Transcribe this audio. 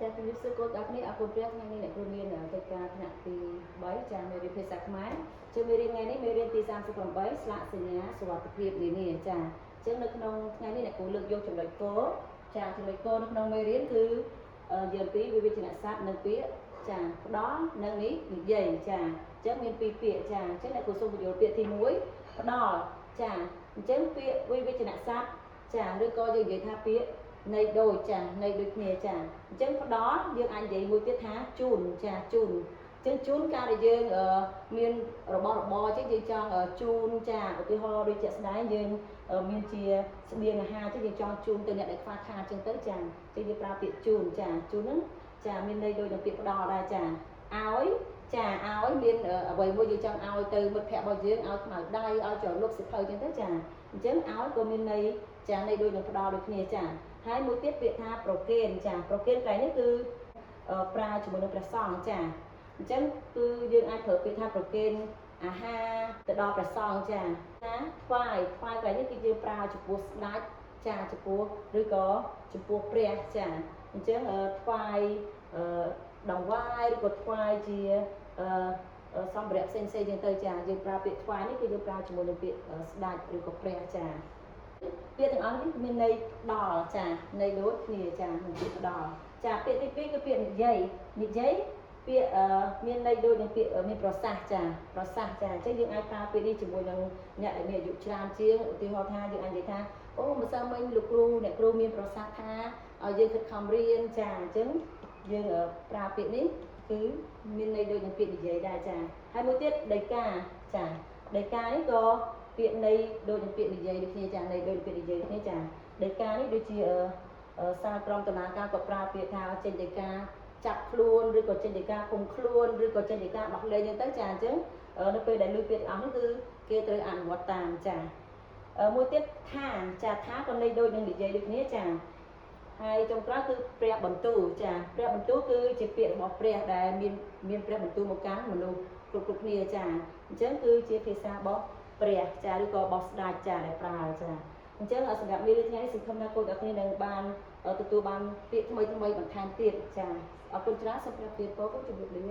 ចាជំរាបសួរកូនទាំងអស់គ្នាអរគុណព្រះថ្ងៃនេះអ្នកគ្រូមានកិច្ចការថ្នាក់ទី3ចាមេរៀនភាសាខ្មែរជួយមេរៀនថ្ងៃនេះមេរៀនទី38ស្លាកសញ្ញាសុវត្ថិភាពនានាចាអញ្ចឹងនៅក្នុងថ្ងៃនេះអ្នកគ្រូលើកយកចំណុចគោលចាចំណុចគោលនៅក្នុងមេរៀនគឺយើងពីវិវិជ្ជាស័ព្ទនិងពាក្យចាផ្ដល់និងនិយាយចាអញ្ចឹងមានពីរពាក្យចាអញ្ចឹងអ្នកគ្រូសូមបញ្យល់ពាក្យទី1ផ្ដល់ចាអញ្ចឹងពាក្យវិវិជ្ជាស័ព្ទចាឬក៏យើងនិយាយថាពាក្យនៃដូចចានៃដូចគ្នាចាអញ្ចឹងផ្ដល់យើងអាចនិយាយមួយទៀតថាជូនចាជូនអញ្ចឹងជូនការដែលយើងមានរបស់របរអញ្ចឹងយើងចង់ជូនចាឧទាហរណ៍ដូចជាក់ស្ដែងយើងមានជាស្បៀងអាហារអញ្ចឹងយើងចង់ជូនទៅអ្នកដែលខ្វះខាតអញ្ចឹងទៅចាអញ្ចឹងយើងប្រើពាក្យជូនចាជូនហ្នឹងចាមានន័យដូចនឹងពាក្យផ្ដល់ដែរចាឲ្យចាឲ្យមានអ្វីមួយយើងចង់ឲ្យទៅមិត្តភ័ក្តិរបស់យើងឲ្យខ្មៅដៃឲ្យចលុកសិភៅអញ្ចឹងទៅចាអញ្ចឹងឲ្យក៏មានន័យចាន័យដូចនឹងផ្ដល់ដូចគ្នាចាហើយមួយទៀតពាក្យថាប្រគេនចាប្រគេនកន្លែងនេះគឺប្រើជាមួយនឹងព្រះសង្ឃចាអញ្ចឹងគឺយើងអាចប្រើពាក្យថាប្រគេនអាហារទៅដល់ព្រះសង្ឃចាណាថ្វាយកន្លែងនេះគឺយើងប្រើចំពោះស្ដេចចាចំពោះឬក៏ចំពោះព្រះចាអញ្ចឹងថ្វាយដង្វាយឬក៏ថ្វាយជាសម្ភារៈផ្សេងៗចឹងទៅចាយើងប្រើពាក្យថ្វាយនេះគឺយើងប្រើជាមួយនឹងពាក្យស្ដេចឬក៏ព្រះចាពាក្យទាំងអស់នេះមានន័យដល់ចាន័យដូចគ្នាចានឹងពាក្យដល់ចាពាក្យទី2គឺពាក្យនិយាយពាក្យមានន័យដូចនឹងពាក្យមានប្រសាសន៍ចាប្រសាសន៍ចាអញ្ចឹងយើងអាចប្រើពាក្យនេះជាមួយនឹងអ្នកដែលមានអាយុច្រើនជាងឧទាហរណ៍ថាយើងអាចនិយាយថាអូម្សិលមិញលោកគ្រូអ្នកគ្រូមានប្រសាសន៍ថាឲ្យយើងខិតខំរៀនចាអញ្ចឹងយើងប្រើពាក្យនេះគឺមានន័យដូចនឹងពាក្យនិយាយដែរចាហើយមួយទៀតដីកាចាដីកានេះក៏ពាក្យន័យដូចនឹងពាក្យនិយាយដូចគ្នាចាន័យដូចពាក្យនិយាយដូចគ្នាចាដីកានេះដូចជាសាលក្រមតុលាការក៏ប្រើពាក្យថាចេញដីកាចាប់ខ្លួនឬក៏ចេញដីកាឃុំខ្លួនឬក៏ចេញដីកាដោះលែងអញ្ចឹងទៅចាអញ្ចឹងនៅពេលដែលលើពាក្យទាំងអស់នេះគឺគេត្រូវអនុវត្តតាមចាមួយទៀតថាចាថាក៏ន័យដូចនឹងនិយាយដូចគ្នាចាហើយចុងក្រោយគឺព្រះបន្ទូលចាព្រះបន្ទូលគឺជាពាក្យរបស់ព្រះដែលមានព្រះបន្ទូលមកកាន់មនុស្សគ្រប់គ្នាចាអញ្ចឹងគឺជាភាសារបស់ព្រះចាឬក៏របស់ស្ដេចចាដែលប្រើចាអញ្ចឹងសម្រាប់មេរៀនថ្ងៃនេះសង្ឃឹមថាកូនទាំងគ្នានឹងបានទទួលបានពាក្យថ្មីបន្ថែមទៀតចាអរគុណច្រើនសូមព្រះទានពរជម្រាបលា